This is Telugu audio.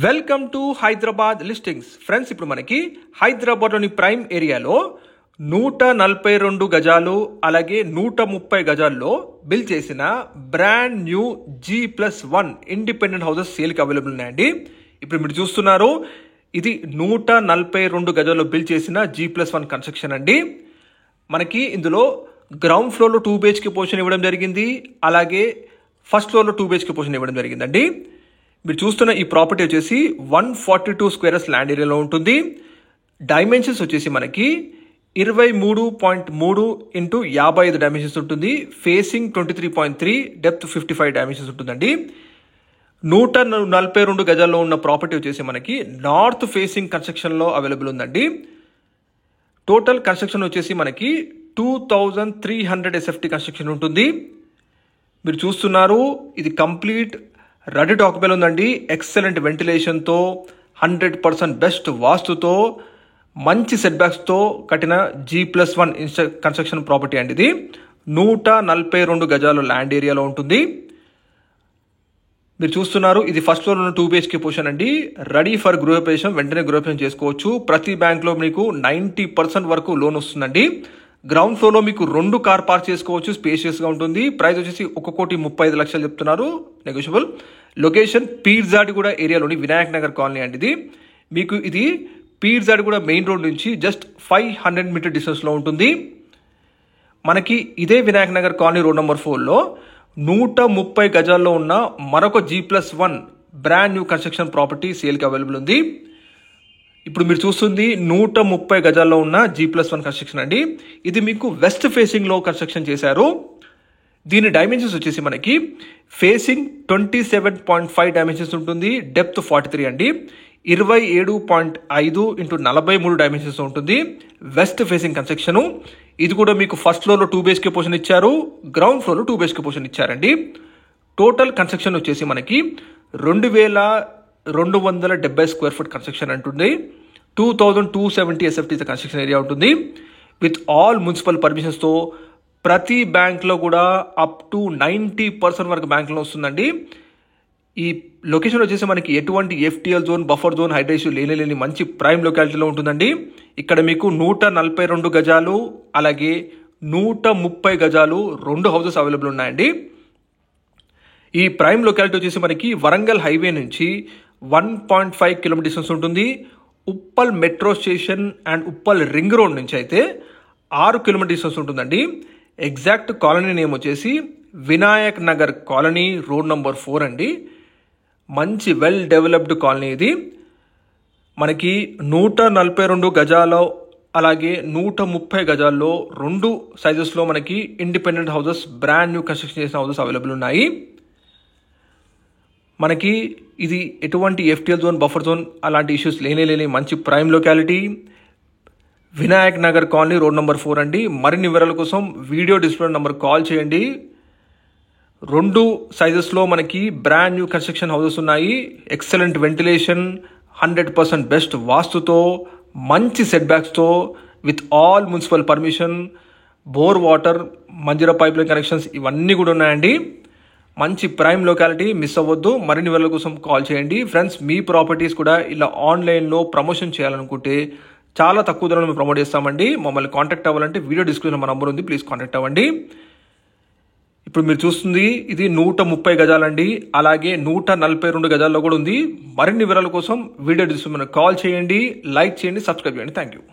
Welcome to Hyderabad listings. Friends, ఇప్పుడు మనకి హైదరాబాద్లోని ప్రైమ్ ఏరియాలో 142 గజాలు అలాగే 130 గజాల్లో బిల్ చేసిన brand new G+1 independent houses సేల్కి అవైలబుల్ ఉన్నాయండి. ఇప్పుడు మీరు చూస్తున్నారు, ఇది 142 గజాల్లో బిల్ చేసిన G+1 కన్స్ట్రక్షన్ అండి. మనకి ఇందులో గ్రౌండ్ ఫ్లోర్లో 2 BHK పోర్షన్ ఇవ్వడం జరిగింది, అలాగే ఫస్ట్ ఫ్లోర్లో 2 BHK పోర్షన్ ఇవ్వడం జరిగిందండి. మీరు చూస్తున్న ఈ ప్రాపర్టీ వచ్చేసి 142 స్క్వేర్స్ ల్యాండ్ ఏరియాలో ఉంటుంది. డైమెన్షన్స్ వచ్చేసి మనకి 23.3 ఇంటూ 55 డైమెన్షన్స్ ఉంటుంది. ఫేసింగ్ 23.3, డెప్త్ 55 డైమెన్షన్స్ ఉంటుందండి. 142 గజాల్లో ఉన్న ప్రాపర్టీ వచ్చేసి మనకి నార్త్ ఫేసింగ్ కన్స్ట్రక్షన్లో అవైలబుల్ ఉందండి. టోటల్ కన్స్ట్రక్షన్ వచ్చేసి మనకి 2300 SFT కన్స్ట్రక్షన్ ఉంటుంది. మీరు చూస్తున్నారు, ఇది కంప్లీట్ రెడీ టు ఆక్యుపై ఉందండి. ఎక్సలెంట్ వెంటిలేషన్తో, 100% బెస్ట్ వాస్తుతో, మంచి సెట్ బ్యాక్స్తో కట్టిన G+1 కన్స్ట్రక్షన్ ప్రాపర్టీ అండి. ఇది 142 గజాలు ల్యాండ్ ఏరియాలో ఉంటుంది. మీరు చూస్తున్నారు, ఇది ఫస్ట్ ఫ్లోర్ ఉన్న 2 BHK పోర్షన్ అండి. రెడీ ఫర్ గృహప్రవేశం, వెంటనే గృహప్రవేశం చేసుకోవచ్చు. ప్రతి బ్యాంక్లో మీకు 90% వరకు లోన్ వస్తుందండి. గ్రౌండ్ ఫ్లోర్లో మీకు 2 కార్ పార్క్ చేసుకోవచ్చు, స్పేషియస్గా ఉంటుంది. ప్రైస్ వచ్చేసి 1,35,00,000 చెప్తున్నారు, నెగోషియబుల్. లొకేషన్ పీర్జాడిగూడ ఏరియాలోని వినాయక్ నగర్ కాలనీ అండి. ఇది పీర్జాడిగూడ మెయిన్ రోడ్ నుంచి జస్ట్ 500 మీటర్ డిస్టెన్స్లో ఉంటుంది. మనకి ఇదే Vinayak Nagar colony road number 4లో 130 గజాల్లో ఉన్న మరొక G+1 brand new construction property సేల్కి అవైలబుల్ ఉంది. ఇప్పుడు మీరు చూస్తుంది 130 గజాల్లో ఉన్న G+1 కన్స్ట్రక్షన్ అండి. ఇది మీకు వెస్ట్ ఫేసింగ్లో కన్స్ట్రక్షన్ చేశారు. దీని డైమెన్షన్స్ వచ్చేసి మనకి ఫేసింగ్ 27.5 డైమెన్షన్స్ ఉంటుంది, డెప్త్ 43 అండి. 27.5 ఇంటూ 43 డైమెన్షన్స్ ఉంటుంది. West facing construction. ఇది కూడా మీకు ఫస్ట్ ఫ్లోర్లో 2 BHK పోర్షన్ ఇచ్చారు, గ్రౌండ్ ఫ్లోర్లో 2 BHK పోర్షన్ ఇచ్చారండి. టోటల్ కన్స్ట్రక్షన్ వచ్చేసి మనకి 2270 స్క్వేర్ ఫుట్ కన్స్ట్రక్షన్ అంటుంది. 2270 SFT కన్స్ట్రక్షన్ ఏరియా ఉంటుంది. విత్ ఆల్ మున్సిపల్ పర్మిషన్స్తో ప్రతి బ్యాంక్లో కూడా అప్ టు 90% వరకు బ్యాంకులో వస్తుందండి. ఈ లొకేషన్ వచ్చేసి మనకి ఎటువంటి FTL zone, buffer zone, HYDRAA issue లేని మంచి ప్రైమ్ లొకాలిటీలో ఉంటుందండి. ఇక్కడ మీకు 142 గజాలు అలాగే 130 గజాలు 2 హౌసెస్ అవైలబుల్ ఉన్నాయండి. ఈ ప్రైమ్ లొకాలిటీ వచ్చేసి మనకి వరంగల్ హైవే నుంచి 1.5 కిలోమీటర్ డిస్టెన్స్ ఉంటుంది. Uppal metro station and Uppal ring road నుంచి అయితే 6 కిలోమీటర్ డిస్టెన్స్ ఉంటుందండి. ఎగ్జాక్ట్ కాలనీ నేమ్ వచ్చేసి Vinayak Nagar colony, road number 4 అండి. మంచి వెల్ డెవలప్డ్ కాలనీ ఇది. మనకి 142 గజాలు అలాగే 130 గజాల్లో 2 సైజెస్లో మనకి independent houses, brand new construction చేసిన హౌసెస్ అవైలబుల్ ఉన్నాయి. మనకి ఇది ఎటువంటి FTL జోన్, బఫర్ జోన్ అలాంటి ఇష్యూస్ లేని మంచి prime locality. Vinayak Nagar colony, road number 4 అండి. మరిన్ని వివరాల కోసం వీడియో డిస్ప్లే నెంబర్ కాల్ చేయండి. 2 సైజెస్లో మనకి బ్రాండ్ న్యూ కన్స్ట్రక్షన్ హౌసెస్ ఉన్నాయి. ఎక్సలెంట్ వెంటిలేషన్, 100% బెస్ట్ వాస్తుతో, మంచి సెట్ బ్యాక్స్తో, with all municipal permission, bore water, Manjira pipe line connections ఇవన్నీ కూడా ఉన్నాయండి. మంచి ప్రైమ్ లొకాలిటీ, మిస్ అవ్వద్దు. మరిన్ని వివరాల కోసం కాల్ చేయండి. ఫ్రెండ్స్, మీ ప్రాపర్టీస్ కూడా ఇలా ఆన్లైన్లో ప్రమోషన్ చేయాలనుకుంటే చాలా తక్కువ ధరలో మేము ప్రమోట్ చేస్తామండి. మమ్మల్ని కాంటాక్ట్ అవ్వాలంటే వీడియో డిస్క్రిప్షన్ మా నంబర్ ఉంది, ప్లీజ్ కాంటాక్ట్ అవ్వండి. ఇప్పుడు మీరు చూస్తుంది, ఇది 130 గజాలండి, అలాగే 142 గజాల్లో కూడా ఉంది. మరిన్ని వివరాల కోసం వీడియో డిస్క్రిప్షన్ కాల్ చేయండి, లైక్ చేయండి, సబ్స్క్రైబ్ చేయండి. Thank you.